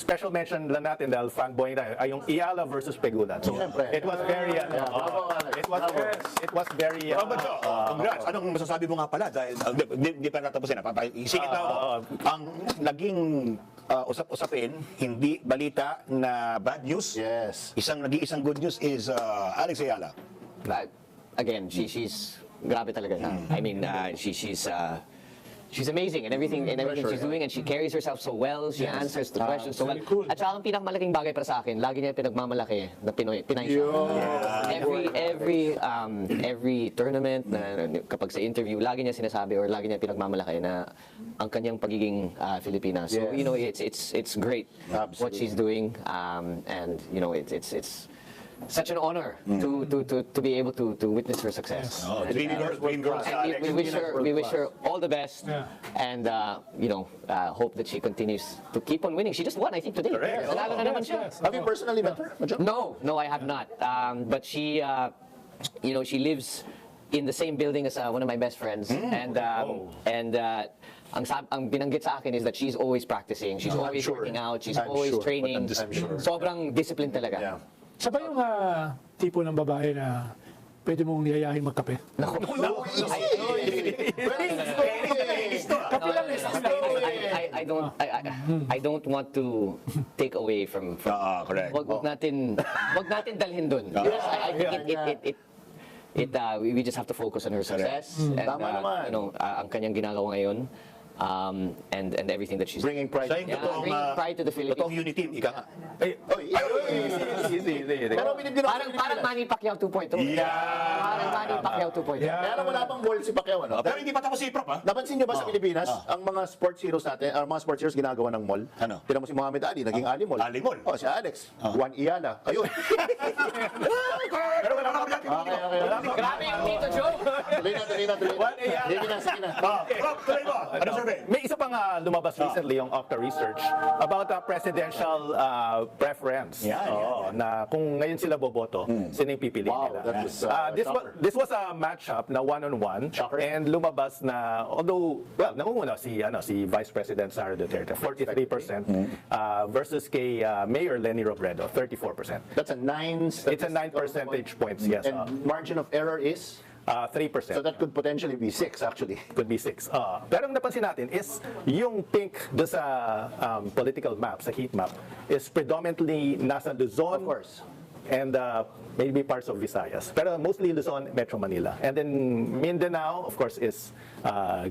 special mention lang natin dahil fanboy na ay yung Iala versus Pegulat. So, it was very, it was very, congrats. Anong masasabi mo nga pala? Dahil, di pa natapusin. Isikit na ako. Ang naging usap-usapin, hindi balita na bad news. Yes. Nag-iisang good news is Alex Ayala. Again, she's grabe talaga. I mean, she's amazing in everything she's doing, and she carries herself so well. She answers the questions so well. Cool. At saka ang pinakamalaking bagay para sa akin, lagi niya pinagmamalaki na Pinay siya. Every tournament na kapag sa interview, lagi niya sinasabi or lagi niya pinagmamalaki na ang kanyang pagiging Filipina. So you know, it's great what she's doing, and you know, it's such an honor to be able to witness her success. Dream girls. And we wish her all the best, and you know, hope that she continues to keep on winning. She just won, I think, today. Nanalo na naman siya. Have you personally met her? No, I have not. But she, you know, she lives in the same building as one of my best friends, and ang binanggit sa akin is that she's always practicing, she's always working out, she's always training. Sobrang disciplined talaga. Siya ba yung tipo ng babae na pwede mong niyayahin magkape? I don't want to take away from correct. Wag natin dalhin dun. I think we just have to focus on her success, and you know, ang kanyang ginagawa ngayon. And everything that she's bringing pride. Bringing pride to the Philippines. Totoong unity, ika nga. Pero parang Manny Pacquiao 2.0. Parang Manny Pacquiao 2.0. Pero wala pang goal si Pacquiao, ano? Pero hindi pa tapos si Prop, ha? Napansin niyo ba sa Pilipinas, ang mga sports heroes natin, mga sports heroes ginagawa ng mall? Ano? Tinan mo si Muhammad Ali, naging Ali Mall. Ali Mall. Oh, si Alex. Juan Iala. Ayun. Pero wala ka naman Grabe yung Tito Joe. Tuloy na. Sige na. Prop, tuloy mo. Ano survey? May isa pang lumabas recently yung Octa Research about presidential preference. Na kung ngayon sila boboto, sino yung pipiliin nila. That was, This was a matchup na one-on-one, and lumabas na, although, well, nangunguna si Vice President Sara Duterte, 43%, versus kay Mayor Leni Robredo, 34%. That's a 9. It's a 9 percentage points, yes. And margin of error is? 3%. So that could potentially be 6 actually. Could be 6. Pero ang napansin natin is yung pink do sa political map, sa heat map, is predominantly nasa Luzon. Of course. And maybe parts of Visayas. Pero mostly Luzon, Metro Manila. And then Mindanao, of course, is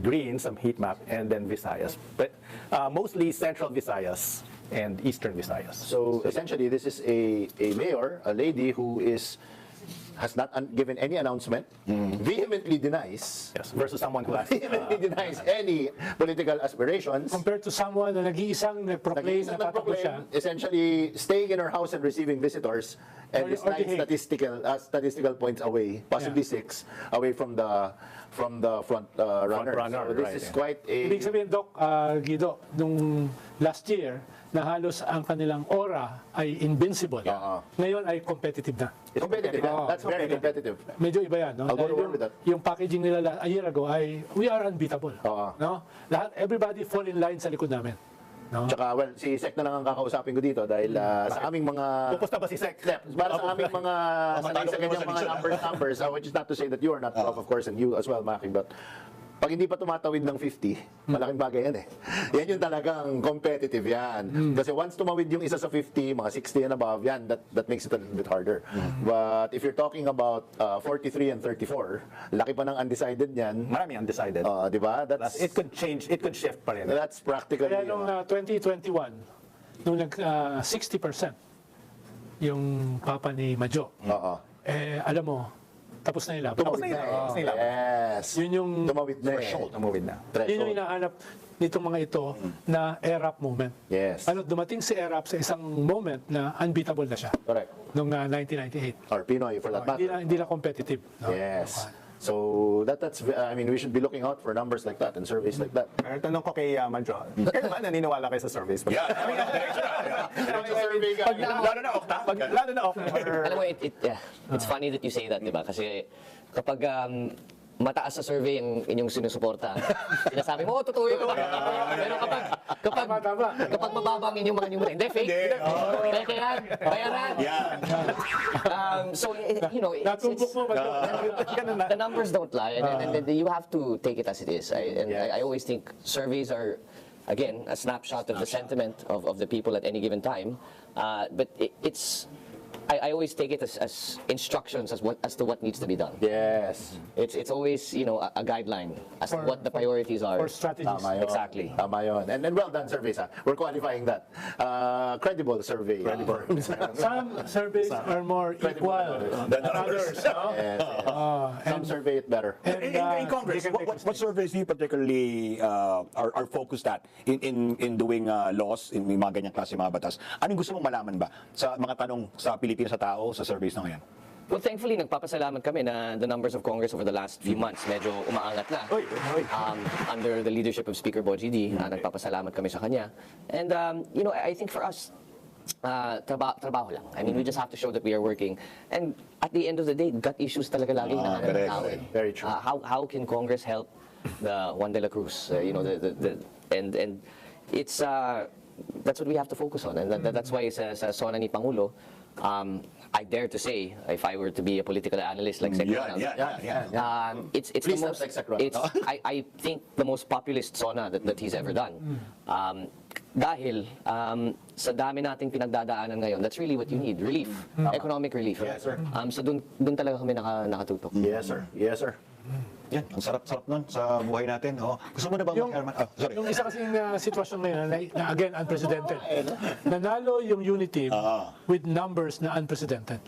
green, some heat map, and then Visayas. But mostly Central Visayas and Eastern Visayas. So essentially, this is a mayor, a lady who has not given any announcement, vehemently denies, versus someone who has vehemently denies any political aspirations. Compared to someone na nag-iisang nag-proclaim na tatakbo siya. Essentially staying in her house and receiving visitors, and is 9 statistical points away, possibly 6 away from the front runner. So this is quite a... Ibig sabihin, Doc, Guido, nung last year, na halos ang kanilang aura ay invincible. Ngayon ay competitive na. Competitive. That's very competitive. Medyo iba yan, no? I'll go to war with that. Yung packaging nila a year ago ay we are unbeatable. No? Everybody fall in line sa likod namin. No? Tsaka, well, si Sek na lang ang kakausapin ko dito dahil sa aming mga... Pupusta ba si Sek? Para sa aming mga sanay sa ganyang mga numbers, which is not to say that you are not prof, of course, and you as well, Maki, but pag hindi pa tumatawid ng 50, malaking bagay yan eh. Yan yung talagang competitive yan. Kasi once tumawid yung isa sa 50, mga 60 and above, yan, that makes it a little bit harder. But if you're talking about 43 and 34, laki pa ng undecided yan. Marami undecided. Di ba? It could change, it could shift pa rin. That's practically... Kaya nung 2021, nung 60% yung papa ni Majo, alam mo, tapos na yung laban. Tapos na yung laban. Yes. Yun yung tumawid na. Tumawid na. Yun yung hinahanap nitong mga ito na ERAP moment. Yes. Ano, dumating si ERAP sa isang moment na unbeatable na siya. Correct. Noong 1998. Or Pinoy for that matter. Hindi na competitive. No? Yes. So that's I mean, we should be looking out for numbers like that and surveys like that. Pero tanong ko kay Manjo, kaya ba naniniwala kayo sa surveys? Lalo na Octa. Lalo na Octa. Alam mo, it's funny that you say that, di ba? Kasi kapag mataas sa survey ang inyong sinusuporta, sinasabi mo, totoo yun. Pero kapag mababa ang inyong mga numero, hindi, fake. Fake yan, bayaran. So, you know, Natumbok mo ba ito? the numbers don't lie, and you have to take it as it is. I always think surveys are, again, a snapshot of the sentiment of the people at any given time. But I always take it as instructions as to what needs to be done. Yes. It's always, you know, a guideline as to what the priorities are. Or strategies. Tama yun. Exactly. Tama yun. And well done surveys, ha? We're qualifying that. Credible survey. Some surveys are more equal than others. No? Yes, yes. Some survey it better. In Congress, they can make what surveys do you particularly are focused at in doing laws, in mga ganyang klase mga batas? Anong gusto mong malaman ba sa mga tanong sa Pilipinas sa tao sa surveys na ngayon? Well, thankfully, nagpapasalamat kami na the numbers of Congress over the last few months medyo umaangat na. Under the leadership of Speaker Boji D, nagpapasalamat kami sa kanya. And, you know, I think for us, trabaho lang. I mean, we just have to show that we are working. And at the end of the day, gut issues talaga lagi na ng tao. Very true. How can Congress help the Juan de la Cruz? You know, and it's that's what we have to focus on, and that's why sa sona ni Pangulo, I dare to say, if I were to be a political analyst like Sec Ronald, it's Please the don't most, like Sec Ronald. I think the most populist sona that he's ever done. Dahil sa dami nating pinagdadaanan ngayon, that's really what you need, relief, economic relief. Yes, sir. So dun talaga kami nakatutok. Yes, sir. Yes, sir. Yan, ang sarap-sarap nun sa buhay natin. Oh. Gusto mo na ba mag-Herman? Sorry. Yung isa kasing sitwasyon ngayon na again, unprecedented. Nanalo yung unit team with numbers na unprecedented.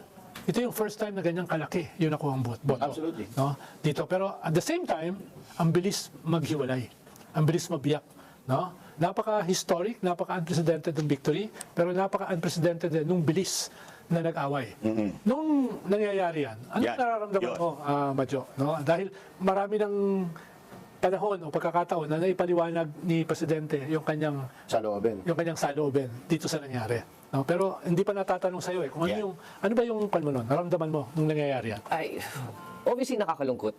Ito yung first time na ganyang kalaki yung nakuha ang boto. Absolutely. No? Dito. Pero at the same time, ang bilis maghiwalay. Ang bilis mabiyak. No? Napaka-historic, napaka-unprecedented ng victory, pero napaka-unprecedented din nung bilis na nag-away. Nung nangyayari yan, ano nararamdaman mo, Madjo? No? Dahil marami ng panahon o pagkakataon na naipaliwanag ni Presidente yung kanyang saloobin dito sa nangyari. No? Pero hindi pa natatanong sa iyo kung ano ba yung naramdaman mo nung nangyayari yan? Obviously nakakalungkot.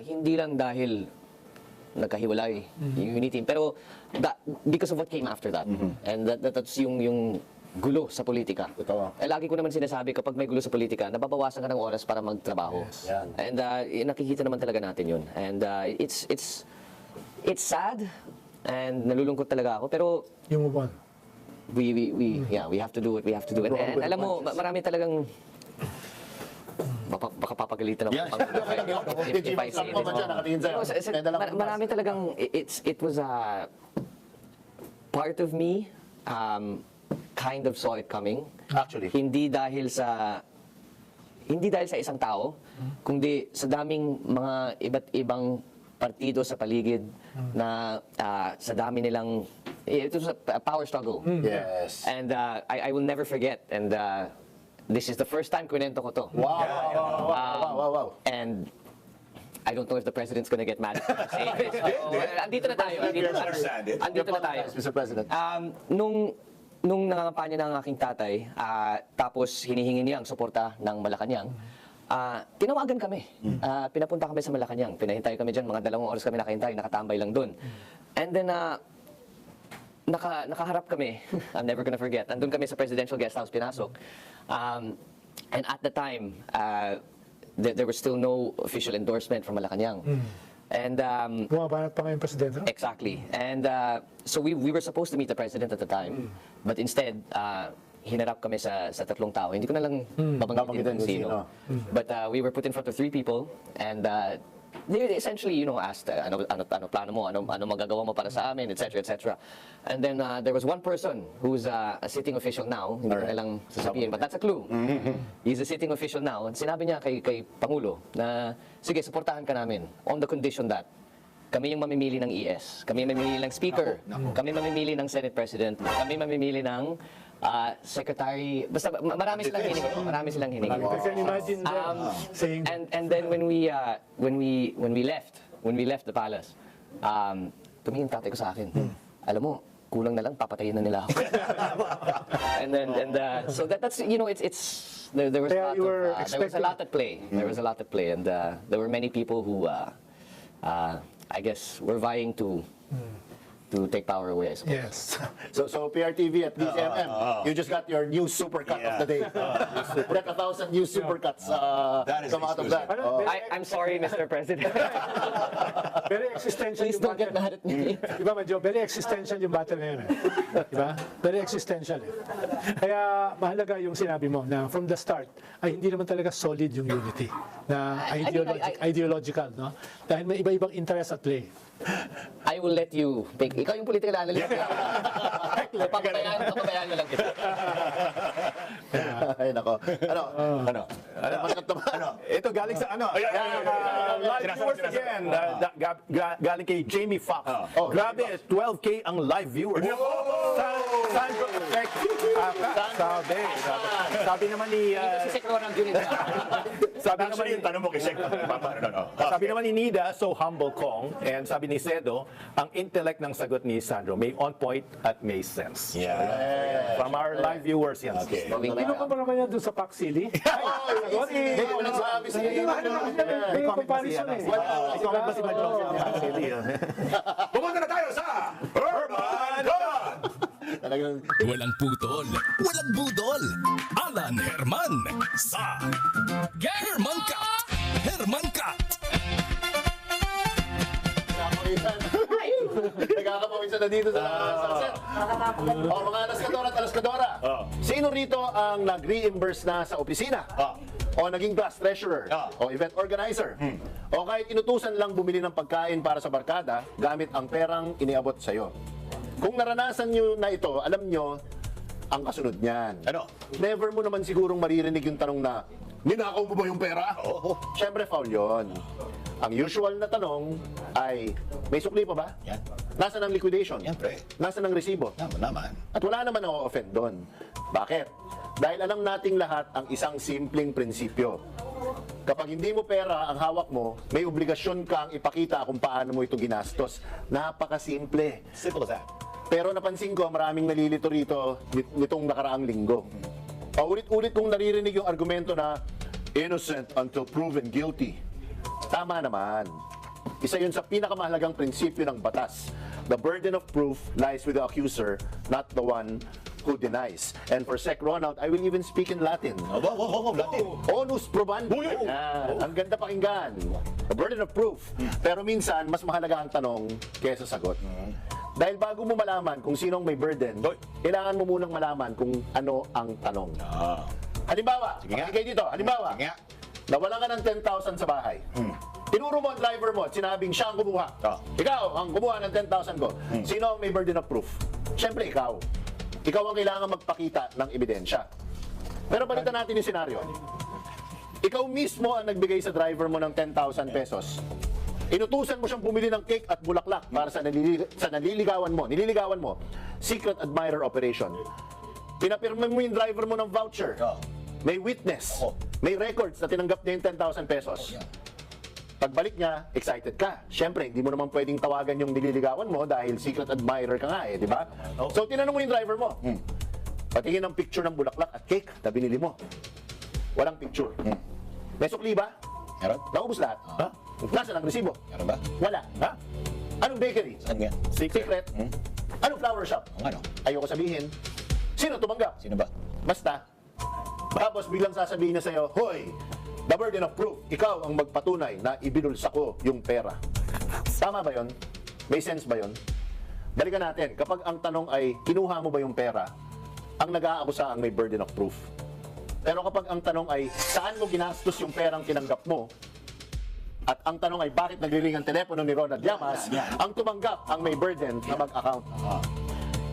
Hindi lang dahil nagkahiwalay yung unity team, pero because of what came after that. And that's yung gulo sa politika. Lagi ko naman sinasabi, kapag may gulo sa politika, nababawasan ka ng oras para magtrabaho. Yes. And nakikita naman talaga natin yun. And it's sad, and nalulungkot talaga ako, pero Yung move on. we have to do what we have to do. And alam mo, marami talagang baka papagalitan ako. If I say it. Marami talagang, it was a part of me kind of saw it coming. Actually. Hindi dahil sa isang tao, kundi sa daming mga iba't ibang partido sa paligid na sa dami nilang, it was a power struggle. Yes. And I will never forget. And this is the first time kwento ko to. Wow. And I don't know if the president's gonna get mad at saying this. Andito na tayo. Andito na tayo. Mr. President. Nung nangangampanya ng aking tatay, tapos hinihingi niya ang suporta ng Malacanang, tinawagan kami. Pinapunta kami sa Malacanang. Pinahintay kami dyan, mga 2 oras kami nakahintay, nakatambay lang dun. And then, nakaharap kami. I'm never gonna forget. Nandun kami sa presidential guest house, pinasok. And at the time, there was still no official endorsement from Malacanang. And Bumabanat pa ngayon Presidente. exactly. And so we were supposed to meet the president at the time, but instead hinarap kami sa 3 tao. Hindi ko na lang babanggitin kung sino. But we were put in front of 3 people, and they essentially, asked ano plano mo, ano magagawa mo para sa amin, etc., etc. And then there was one person who's a sitting official now, hindi ko na lang sasabihin, but that's a clue. He's a sitting official now. And sinabi niya kay Pangulo na, sige, suportahan ka namin on the condition that kami yung mamimili ng ES, kami mamimili ng Speaker, kami mamimili ng Senate President, kami mamimili ng Secretary, basta marami silang hiningi. I can imagine them saying, And then when we left the palace, tumingin tatay ko sa akin. Alam mo, kulang na lang papatayin na nila ako. So that's there was a lot at play. There was a lot at play, and there were many people who I guess we're vying to take power away, I suppose. Yes. So PRTV at DCMM, you just got your new supercut of the day. That 1,000 new supercuts That is come out of that. Ano, I'm sorry, Mr. President. very existential Please yung don't get battle. mad at me. Diba, medyo very existential yung battle na yun. Diba? Very existential. Kaya mahalaga yung sinabi mo na from the start ay hindi naman talaga solid yung unity na ideological. No? Dahil may iba-ibang interest at play. I will let you take. Ikaw yung political analyst. Papabayaan nyo lang kita. Ay, nako. Ano? Ito galing sa ano? Live viewers again. Galing kay Jamie Fox. Grabe, 12K ang live viewers. Sandro effect. Sabi naman ni Si Secro ng unit. Actually, yung tanong mo kay Sek, Sabi naman ni Nida, so humble Cong, and sabi ni Sedo, ang intellect ng sagot ni Sandro may on point at may sense. From our live viewers yan. Okay. Ino pa ba naman yan doon sa Pac City? Hindi ko nagsabi sa iyo. May comparison eh. May comment ba si Majong? Pumunta na tayo sa Urban God! Talagang Walang putol, walang budol. Alan Herman sa Herman Cut. Herman Cut. nagkakapawisan na dito sa set. Mga alaskadora at alaskadora. Sino rito ang nag-reimburse na sa opisina? O naging class treasurer? O event organizer? O kahit inutusan lang bumili ng pagkain para sa barkada gamit ang perang iniabot sa'yo? Kung naranasan nyo na ito, alam nyo ang kasunod niyan. Ano? Never mo naman sigurong maririnig yung tanong na, ninakaw mo ba yung pera? Siyempre, foul yun. Ang usual na tanong ay, may sukli pa ba? Yan. Nasaan ang liquidation? Siyempre. Nasaan ang resibo? Naman. At wala naman ang offend doon. Bakit? Dahil alam nating lahat ang isang simpleng prinsipyo. Kapag hindi mo pera ang hawak mo, may obligasyon kang ipakita kung paano mo ito ginastos. Napakasimple. Simple as that. Pero napansin ko, maraming nalilito rito nitong nakaraang linggo. Paulit-ulit kong naririnig yung argumento na innocent until proven guilty. Tama naman. Isa yun sa pinakamahalagang prinsipyo ng batas. The burden of proof lies with the accuser, not the one who denies. And for Sec Ronald, I will even speak in Latin. Latin. Onus probandi. Yan. Ang ganda pakinggan. The burden of proof. Pero minsan, mas mahalaga ang tanong kaysa sagot. Dahil bago mo malaman kung sinong may burden, kailangan mo munang malaman kung ano ang tanong. Halimbawa, Sige nga. kayo dito, halimbawa, Sige nga. nawalan ka ng 10,000 sa bahay. Tinuro mo ang driver mo at sinabing siya ang kumuha. Ikaw ang kumuha ng 10,000 ko. Sino ang may burden of proof? Siyempre ikaw. Ikaw ang kailangan magpakita ng ebidensya. Pero balikan natin yung senaryo. Ikaw mismo ang nagbigay sa driver mo ng 10,000 pesos. Inutusan mo siyang bumili ng cake at bulaklak para sa nililigawan mo. Secret admirer operation. Pinapirma mo yung driver mo ng voucher. May witness. May records na tinanggap niya yung 10,000 pesos. Pagbalik niya, excited ka. Siyempre, hindi mo naman pwedeng tawagan yung nililigawan mo dahil secret admirer ka nga di ba? So, tinanong mo yung driver mo. Patingin ng picture ng bulaklak at cake na binili mo. Walang picture. May sukli ba? Meron? Naubos lahat. Nasaan ang resibo? Meron ba? Wala. Anong bakery? Saan nga? Secret. Anong flower shop? Ano? Ayoko sabihin. Sino tumanggap? Sino ba? Basta. Tapos biglang sasabihin niya sa'yo, Hoy, the burden of proof, ikaw ang magpatunay na ibinulsa ko yung pera. Tama ba yon? May sense ba yon? Balikan natin, kapag ang tanong ay, kinuha mo ba yung pera, ang nag-aakusa ang may burden of proof. Pero kapag ang tanong ay, saan mo ginastos yung perang tinanggap mo, at ang tanong ay, bakit nagriring ang telepono ni Ronald Llamas, ang tumanggap ang may burden na mag-account.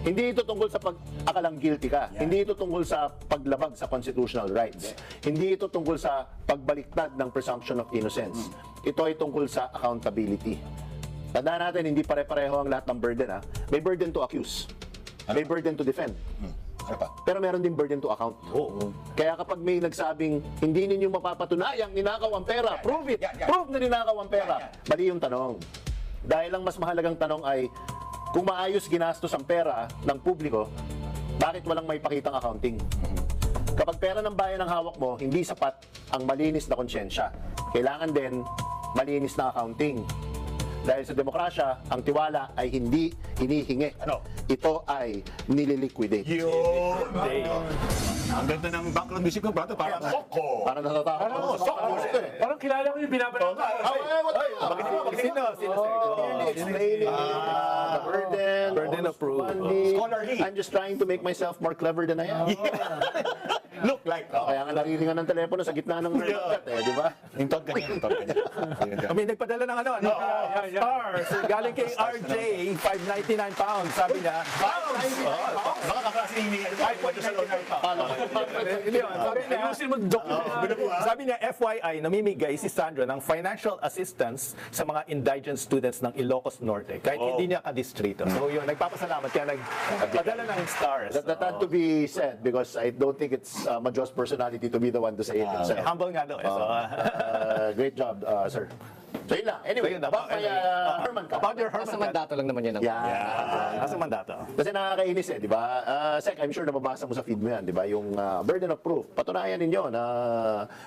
Hindi ito tungkol sa pag-akalang guilty ka. Hindi ito tungkol sa paglabag sa constitutional rights. Hindi ito tungkol sa pagbaliktad ng presumption of innocence. Ito ay tungkol sa accountability. Tandaan natin, hindi pare-pareho ang lahat ng burden. May burden to accuse. May burden to defend. Ano pa? Pero meron din burden to account. Kaya kapag may nagsabing, hindi ninyo mapapatunayang ninakaw ang pera, prove it! Prove na ninakaw ang pera! Mali yung tanong. Dahil ang mas mahalagang tanong ay, kung maayos ginastos ang pera ng publiko, bakit walang may pakitang accounting? Kapag pera ng bayan ang hawak mo, hindi sapat ang malinis na konsyensya. Kailangan din malinis na accounting. Dahil sa demokrasya, ang tiwala ay hindi hinihingi. Ano? Ito ay nililiquidate. Yun! Ang ganda ng background music ko, brother. Parang soko. Para natatakot ako sa soko. Parang kilala ko yung binabanat. Sino, sir? Explaining the Burden of proof. funding. Scholarly. I'm just trying to make myself more clever than I am. Look like. Kaya nga nariringan ng telepono sa gitna ng chat di ba? Yung tawag ganyan, yung tawag ganyan. Kami nagpadala ng stars. Galing kay RJ, 599 pounds. Sabi niya, Baka kaklase ni 5.99 pa. Hindi yun. Ayusin mo, Dok. Sabi niya, FYI, namimigay si Sandro ng financial assistance sa mga indigent students ng Ilocos Norte, kahit hindi niya ka-distrito. So yun, nagpapasalamat kaya nagpadala ng stars. That had to be said because I don't think it's Majo's personality to be the one to say it himself. Humble nga daw. Great job, sir. So yun lang. Anyway, So yun lang. about kay Herman ka. About your Nasa Herman mandato lang naman yan. Nasa mandato. Kasi nakakainis di ba? Sek, I'm sure nababasa mo sa feed mo yan, di ba? Yung burden of proof. Patunayan ninyo na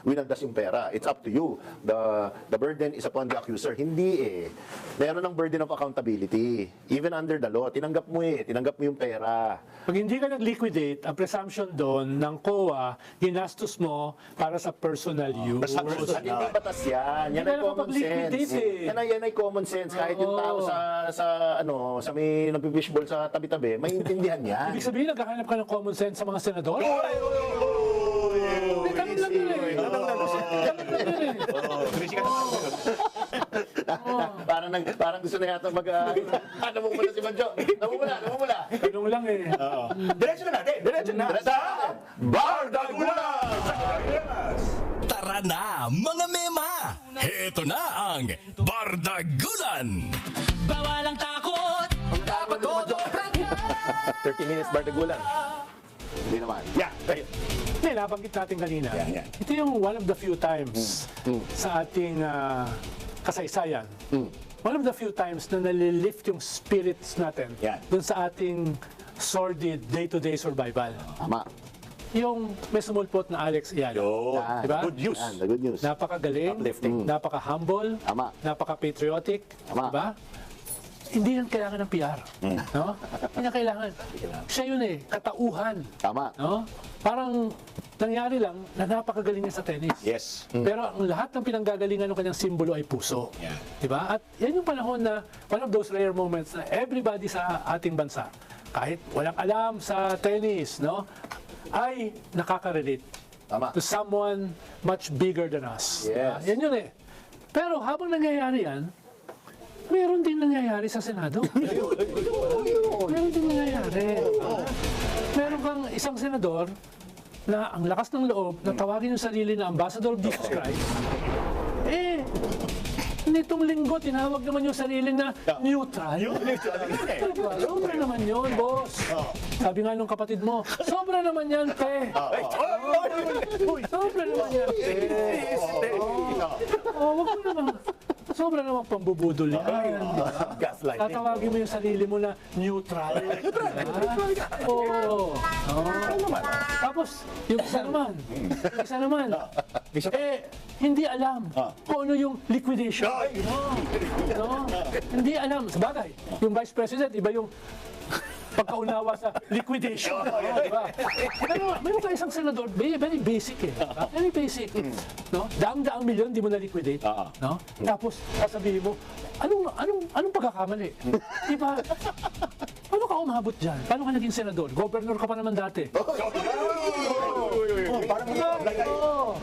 winaldas yung pera. It's up to you. The burden is upon the accuser. Hindi Meron ng burden of accountability. Even under the law, tinanggap mo Tinanggap mo yung pera. Pag hindi ka nag-liquidate, ang presumption doon ng COA, ginastos mo para sa personal use. At hindi batas yan. Yan Hindi ay ka common nakapag-liquidate sense. Yan ay common sense. Kahit yung tao sa may nagpipishball sa tabi-tabi, maintindihan yan. Ibig sabihin, naghahanap ka ng common sense sa mga senador? Hindi, ganun lang yun eh. Ganun lang yun eh. Parang gusto na yata namumula si Manjo. Namumula. Ganun lang eh. Diretso na natin. Diretso na sa Bardagulan! Tara na, mga mema! Heto na ang Bardagulan! Bawal ang takot. Dapat todo. 30 minutes Bardagulan. Hindi naman. Yeah. Hindi, nabanggit natin kanina. Yeah. Ito yung one of the few times sa ating kasaysayan. One of the few times na nalilift yung spirits natin Yan. dun sa ating sordid day-to-day survival. Tama. Yung may sumulpot na Alex Ialo. Yo. Diba? Good news. Yan, the good news. Napakagaling, Uplifting. napaka-humble, Tama. napaka-patriotic, Tama. diba? Hindi yan kailangan ng PR. No? Hindi yan kailangan. Siya yun katauhan. Tama. No? Parang nangyari lang na napakagaling niya sa tennis. Yes. Pero ang lahat ng pinanggagalingan ng kanyang simbolo ay puso. Yeah. Diba? At yan yung panahon na one of those rare moments na everybody sa ating bansa, kahit walang alam sa tennis, no, ay nakaka-relate Tama. to someone much bigger than us. Yes. Yan yun Pero habang nangyayari yan, meron din nangyayari sa Senado. Meron din nangyayari. Meron kang isang senador na ang lakas ng loob na tawagin yung sarili na Ambassador of Jesus Christ. Nitong linggo, tinawag naman yung sarili na neutral. Diba? Sobra naman yun, boss. Sabi nga nung kapatid mo, sobra naman yan, te. Sobra naman yan, te. Wag mo naman. Sobra naman pambubudol yan. Gaslighting. Tatawagin mo yung sarili mo na neutral. Oo. Tapos, yung isa naman, hindi alam kung ano yung liquidation. No? Hindi alam. Sabagay, yung Vice President, iba yung pagkaunawa sa liquidation. Diba? Pero meron ka isang senador, very basic Very basic. No? Daang-daang milyon, di mo na-liquidate. No? Tapos, sasabihin mo, anong pagkakamali? Diba? Paano ka umabot dyan? Paano ka naging senador? Governor ka pa naman dati.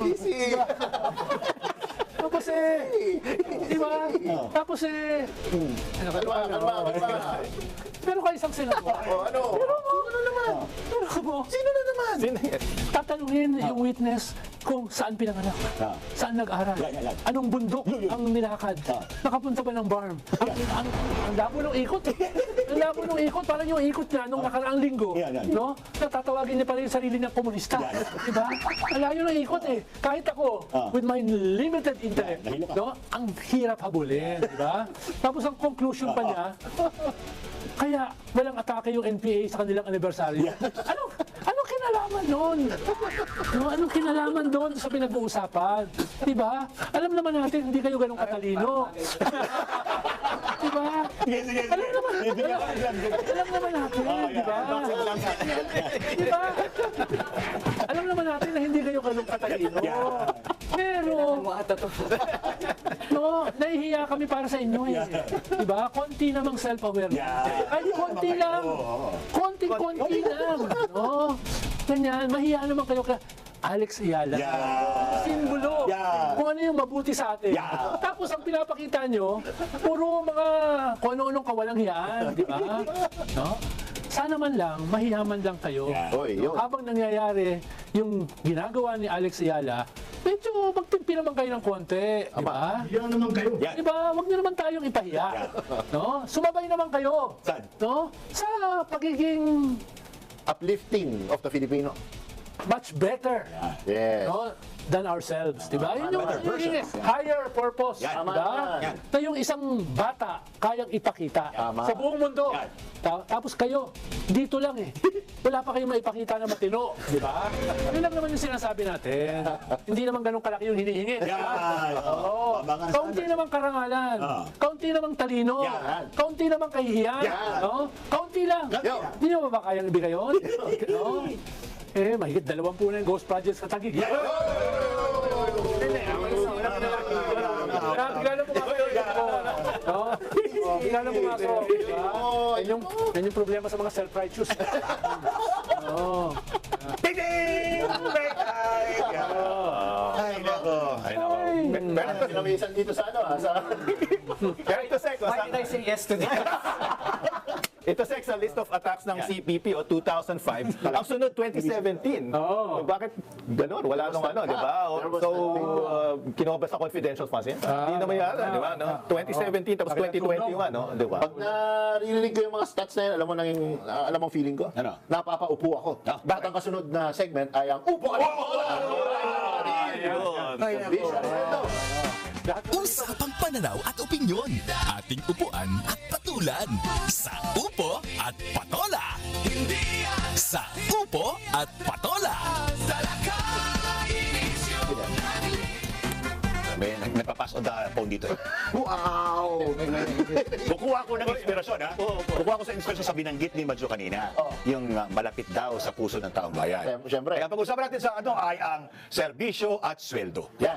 Easy. Tapos diba? Tapos pero ka isang senador. Ano? Sino na naman? Tatanungin yung witness kung saan pinanganak, saan nag-aral, anong bundok ang nilakad, nakapunta ba ng farm. Ang labo ng ikot. Ang labo ng ikot, parang yung ikot niya nung nakaraang linggo. No? Natatawagin niya pala yung sarili ng komunista. Diba? Ang layo ng ikot Kahit ako, with my limited intellect, no? Ang hirap habulin. Diba? Tapos ang conclusion pa niya, kaya walang atake yung NPA sa kanilang anibersaryo. Anong kinalaman doon? No, anong kinalaman doon sa pinag-uusapan? Diba? Alam naman natin, hindi kayo ganun katalino. Di ba? Sige, sige, sige. Bibigyan ka lang. Alam naman natin, di ba? Di ba? Alam naman natin na hindi kayo ganun katalino. Pero, no, nahihiya kami para sa inyo eh. Di ba? Konti namang self-awareness. Ay, konti lang. Konti lang. No? Ganyan, mahiya naman kayo ka. Alex Ayala. Simbolo. Kung ano yung mabuti sa atin. Tapos ang pinapakita nyo, puro mga kung ano-anong kawalang hiyaan, di ba? No? Sana man lang, mahiyaman lang kayo. Habang nangyayari yung ginagawa ni Alex Ayala, medyo magtimpi naman kayo ng konti, di ba? Yan naman kayo. Di ba? Huwag niyo naman tayong ipahiya. No? Sumabay naman kayo. Saan? No? Sa pagiging Uplifting of the Filipino. much better. Yes. No? Than ourselves, di ba? Yun yung better version. higher purpose, di ba? Yan. Na yung isang bata kayang ipakita sa buong mundo. Tapos kayo, dito lang eh. Wala pa kayong maipakita na matino, di ba? Yun lang naman yung sinasabi natin. Hindi naman ganun kalaki yung hinihingi. Oo. Kaunti namang karangalan. Kaunti namang talino. Kaunti namang kahihiyan. No? Kaunti lang. Hindi nyo ba kayang ibigay yun? No? Eh, mahigit 20 na yung Ghost Projects katagig. Bigla na pumasok. Bigla na pumasok. Yan yung problema sa mga self-righteous. Ay, nako. Pero pinamisan dito sa ano, sa... Pero ito, Sek, Why did I say yes to this? ito, Sek, sa list of attacks ng CPP o 2005, ang sunod 2017. Bakit ganun? Wala nung ano, di ba? So, kinuha ba sa confidential funds yan? Hindi naman yata, di ba? No? 2017 tapos 2021, no? Di ba? Pag narinig ko yung mga stats na yan, alam mo feeling ko? Ano? Napapaupo ako. Bakit ang kasunod na segment ay ang upo ka dito! Usapang pananaw at opinyon. Ating upuan at patulan. Sa Upo at Patola. Sa Upo at Patola. Nagpapass on the phone dito. Wow! Kukuha ko ng inspirasyon, ha? Kukuha ko sa inspirasyon sa binanggit ni Madjo kanina. Yung malapit daw sa puso ng taong bayan. Siyempre. Kaya pag-usapan natin sa ano ay ang serbisyo at sweldo. Yan.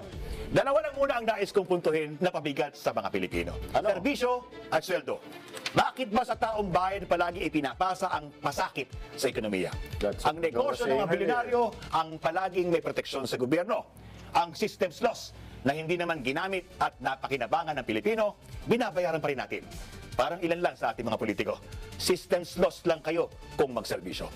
Dalawa lang muna ang nais kong puntuhin na pabigat sa mga Pilipino. Serbisyo at sweldo. Bakit ba sa taong bayan palagi ipinapasa ang masakit sa ekonomiya? Ang negosyo ng mga bilyonaryo ang palaging may proteksyon sa gobyerno. Ang systems loss na hindi naman ginamit at napakinabangan ng Pilipino, binabayaran pa rin natin. Parang ilan lang sa ating mga politiko. Systems loss lang kayo kung magserbisyo.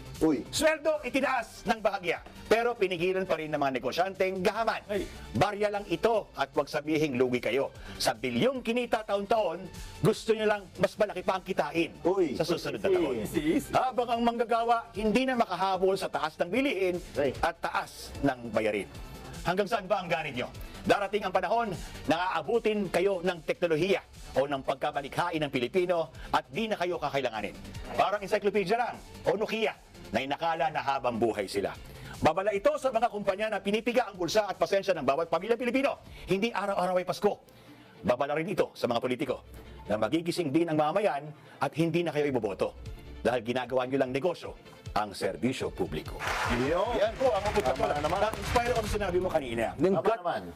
Sweldo itinaas ng bahagya, pero pinigilan pa rin ng mga negosyanteng gahaman. Barya lang ito at huwag sabihing lugi kayo. Sa bilyong kinita taon-taon, gusto nyo lang mas malaki pa ang kitain sa susunod na taon. Habang ang manggagawa hindi na makahabol sa taas ng bilihin at taas ng bayarin. Hanggang saan ba ang ganit nyo? Darating ang panahon na aabutin kayo ng teknolohiya o ng pagkabalikhain ng Pilipino at di na kayo kakailanganin. Parang encyclopedia lang o Nokia na inakala na habang buhay sila. Babala ito sa mga kumpanya na pinipiga ang bulsa at pasensya ng bawat pamilyang Pilipino. Hindi araw-araw ay Pasko. Babala rin ito sa mga politiko na magigising din ang mamayan at hindi na kayo iboboto dahil ginagawa nyo lang negosyo ang serbisyo publiko. Yan po ang upot na pala. Na-inspire ako sa sinabi mo kanina. Ng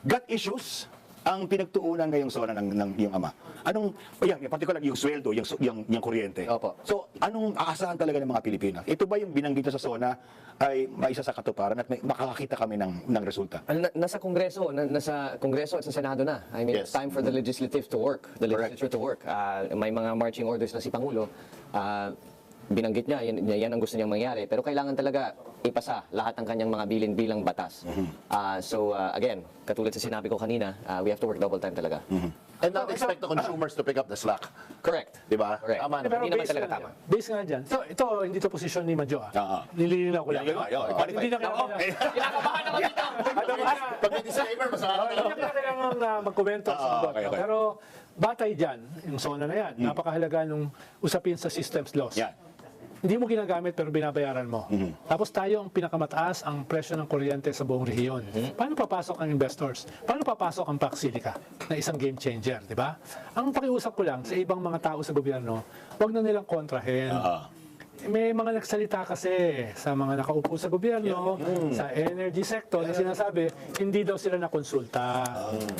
gut issues ang pinagtuunan ngayong zona ng iyong ama. Anong, yan, particular yung sweldo, yung kuryente. Opo. So, anong aasahan talaga ng mga Pilipino? Ito ba yung binanggit sa zona ay maisa sa katuparan at makakakita kami ng resulta? Nasa Kongreso, nasa Kongreso at sa Senado na. I mean, it's time for the legislative to work. The legislature to work. May mga marching orders na si Pangulo. Binanggit niya, yan ang gusto niyang mangyari. Pero kailangan talaga ipasa lahat ng kanyang mga bilin bilang batas. So again, katulad sa sinabi ko kanina, we have to work double time talaga. And not expect the consumers to pick up the slack. Correct. Diba? Correct. Tama na. Pero Hindi naman based talaga nga tama. dyan. Base nga dyan. So, ito, hindi to posisyon ni Madjo. Nililinaw ko lang. Hindi na kailangan. Kinakabahan ako dito. Pag may disclaimer, masarap Hindi na kailangan na magkomento sa sagot. Pero batay dyan, yung zona na yan, napakahalaga nung usapin sa systems loss. Yan. hindi mo ginagamit pero binabayaran mo. Tapos tayo ang pinakamataas ang presyo ng kuryente sa buong rehiyon. Paano papasok ang investors? Paano papasok ang Pacsilica na isang game changer, di ba? Ang pakiusap ko lang sa ibang mga tao sa gobyerno, huwag na nilang kontrahin. May mga nagsalita kasi sa mga nakaupo sa gobyerno, sa energy sector, na sinasabi, hindi daw sila nakonsulta.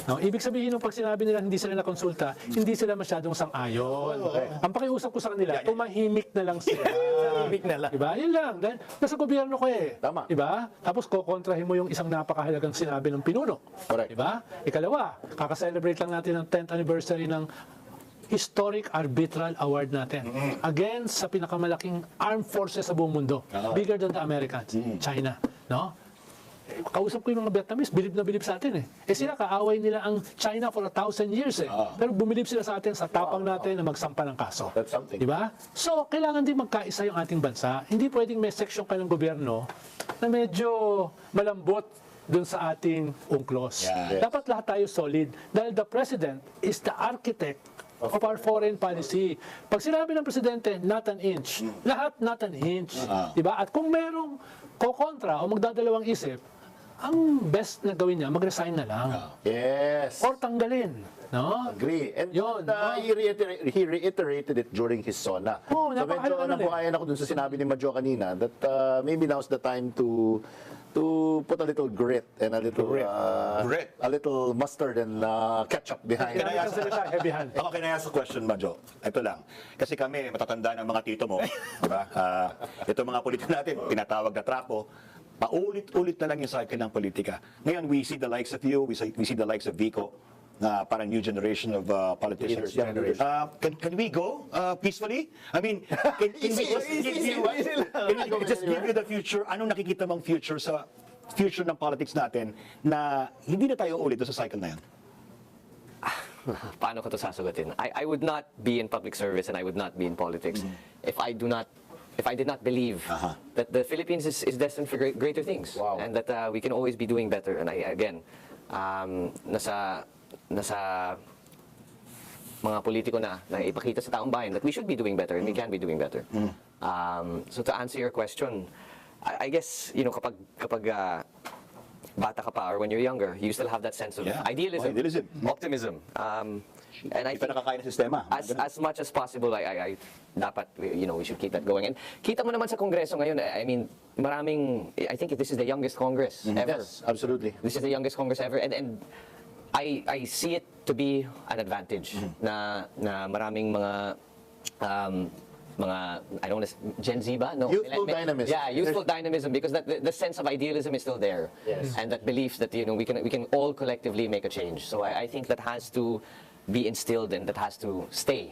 No? Ibig sabihin, nung pag sinabi nila hindi sila nakonsulta, hindi sila masyadong sang-ayon. Ang pakiusap ko sa kanila, tumahimik na lang sila. Tahimik na lang. Diba? Yun lang. Dahil nasa gobyerno ko eh. Tama. Diba? Tapos kukontrahin mo yung isang napakahalagang sinabi ng pinuno. Correct. Diba? Ikalawa, kakaselebrate lang natin ang 10th anniversary ng Historic Arbitral Award natin. Again, sa pinakamalaking armed forces sa buong mundo. Bigger than the Americans. China. No? Kausap ko yung mga Vietnamese, bilib na bilib sa atin eh. Sila, kaaway nila ang China for 1,000 years eh. Pero bumilib sila sa atin sa tapang natin na magsampa ng kaso. That's something. Diba? So, kailangan din magkaisa yung ating bansa. Hindi pwedeng may section ka ng gobyerno na medyo malambot dun sa ating UNCLOS. Dapat lahat tayo solid dahil the President is the architect of our foreign policy. Pag sinabi ng Presidente, not an inch. Lahat not an inch. Diba? At kung merong kokontra o magdadalawang isip, ang best na gawin niya, mag-resign na lang. Yes. Or tanggalin. No? Agree. And Yun, he reiterated it during his SONA. Oo, So medyo napakahalaga nun eh. nabuhayan ako dun sa sinabi ni Madjo kanina that maybe now's the time to put a little grit and a little Grit. a little mustard and ketchup behind. Kaya isang salita, heavy hand. Ako kinaya sa question, Madjo. Ito lang. Kasi kami, matatanda ng mga tito mo. Diba? Ito mga politiko natin, tinatawag na trapo. Paulit-ulit na lang yung cycle ng politika. Ngayon, we see the likes of you, we see the likes of Vico, na parang new generation of politicians. Can we go peacefully? I mean, can we just give you the future? Anong nakikita mong future sa future ng politics natin na hindi na tayo ulit sa cycle na yan? Paano ko to sasagutin? I would not be in public service and I would not be in politics if I did not believe that the Philippines is destined for greater things and that we can always be doing better. And again, nasa mga politiko na ipakita sa taong bayan that we should be doing better and we can be doing better. So to answer your question, I guess, you know, kapag bata ka pa or when you're younger, you still have that sense of idealism, optimism. And I Hindi pa think nakakain ng sistema. as much as possible, I dapat, you know, we should keep that going. And kita mo naman sa Kongreso ngayon, I mean, I think this is the youngest Congress ever. Yes, absolutely. This is the youngest Congress ever, and I see it to be an advantage na maraming mga I don't know, Gen Z ba? No. Youthful dynamism. Yeah, youthful dynamism, because the sense of idealism is still there. And that belief that, you know, we can all collectively make a change. So I think that has to be instilled and that has to stay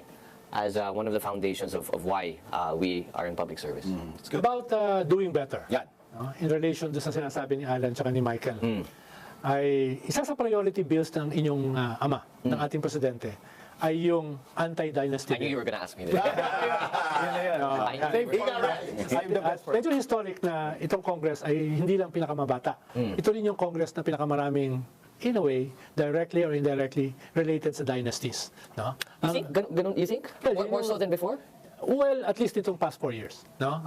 as one of the foundations of why we are in public service. About doing better. Yan. In relation to sa sinasabi ni Alan at ni Michael, ay isa sa priority bills ng inyong ama, ng ating presidente, ay yung anti-dynasty I knew you bill. were gonna ask me this. Medyo historic na itong Congress ay hindi lang pinakamabata. Ito rin yung Congress na pinakamaraming, in a way, directly or indirectly related sa dynasties. No? You think? Ganun, you think? Well, More so than before? Well, at least itong past 4 years. No?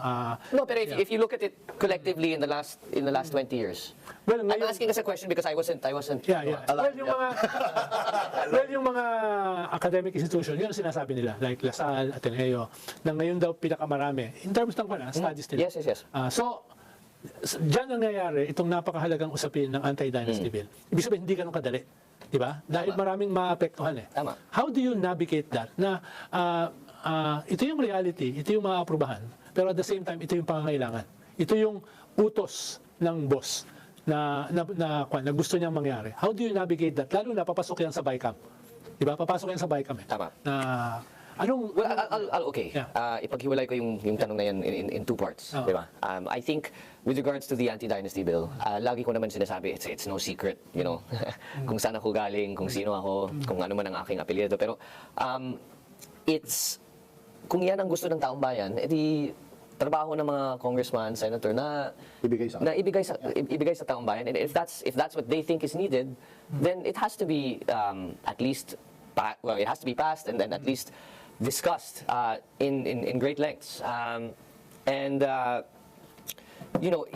No, but if you look at it collectively in the last 20 years, Well, I'm ngayon, asking this a question because I wasn't. Yeah. Well, yung mga academic institution, yun ang sinasabi nila, like Lasal, Ateneo, na ngayon daw pinakamarami in terms ng studies nila. Yes. So, diyan ang nangyayari itong napakahalagang usapin ng anti-dynasty bill. Ibig sabihin, hindi ganun kadali. Diba? Dahil maraming maapektuhan eh. Tama. How do you navigate that? Na ito yung reality, ito yung maaprubahan, pero at the same time, ito yung pangangailangan. Ito yung utos ng boss na gusto niyang mangyari. How do you navigate that? Lalo na papasok yan sa BICAM. Diba? Papasok yan sa BICAM eh. Tama. Well, okay. Yeah. Ipaghiwalay ko yung tanong na yan in two parts. Oh. Diba? I think with regards to the anti-dynasty bill, lagi ko naman sinasabi, it's no secret, you know, kung saan ako galing, kung sino ako, kung ano man ang aking apelyido. Pero kung yan ang gusto ng taong bayan, edi trabaho ng mga congressman, senator na ibigay sa taong bayan. And if that's what they think is needed, then it has to be at least it has to be passed and then at least discussed in great lengths. And you know,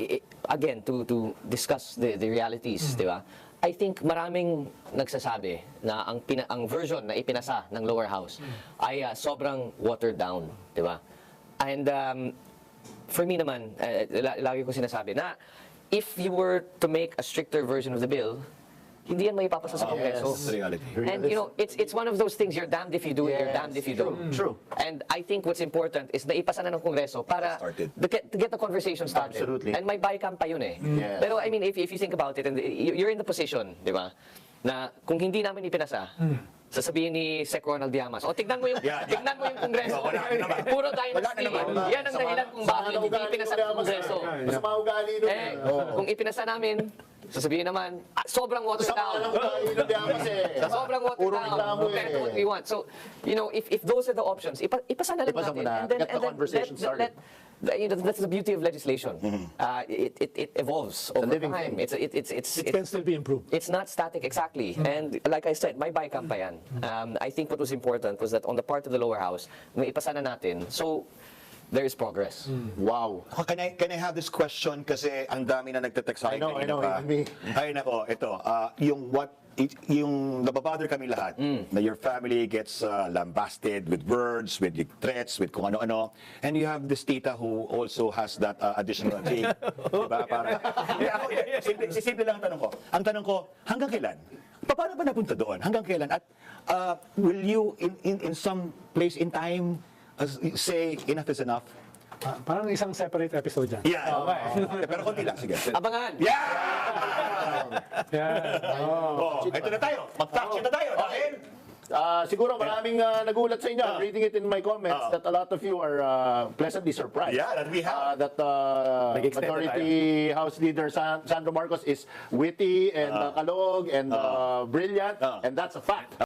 again, to discuss the realities, di ba? I think maraming nagsasabi na ang version na ipinasa ng lower house ay sobrang watered down, di ba? And for me naman, lagi ko sinasabi na if you were to make a stricter version of the bill, hindi yan maipapasa sa Kongreso. That's the reality. And you know, it's one of those things, you're damned if you do it, you're damned if you don't. True. And I think what's important is na ipasa na ng Kongreso para Started. to get the conversation started. Absolutely. And may bycam pa yun eh. Yes. Pero I mean, if you think about it, and you're in the position, di ba, na kung hindi namin ipinasa, sasabihin ni Sec. Ronald Llamas, o tignan mo yung Kongreso. Wala na naman. Puro dynasty. Yan ang dahilan kung bakit hindi ipinasa ng Kongreso. Masama ugali nun. Eh, kung ipinasa namin, sasabihin naman, sobrang water down. Sobrang water Puro down reklamo compared to what we want. So, you know, if those are the options, ipasa na lang Ipasa mo natin. na. Get the conversation started. You know, that's the beauty of legislation. It evolves over living time. thing. It can still be improved. It's not static, exactly. And like I said, may bycam pa yan. I think what was important was that on the part of the lower house, may ipasa na natin. So, there is progress. Wow. Can I have this question kasi ang dami na nagte-text sa akin I know, kanina pa. even me. Ay nako, ito. Yung nababother kami lahat na your family gets lambasted with words, with threats, with kung ano-ano. And you have this tita who also has that additional thing. Diba? Para, simple lang ang tanong ko. Ang tanong ko, hanggang kailan? Paano ba napunta doon? Hanggang kailan? At will you, in some place in time, say enough is enough? Parang isang separate episode dyan. Yeah. Pero konti lang, sige. Abangan! Yeah! Yeah. Ito na tayo. Mag-faction na tayo. Dahil Siguro maraming nagulat sa inyo. I'm reading it in my comments that a lot of you are pleasantly surprised. Yeah, that we have. That Nag-extend na Majority House Leader Sandro Marcos is witty and kalog and brilliant, and that's a fact.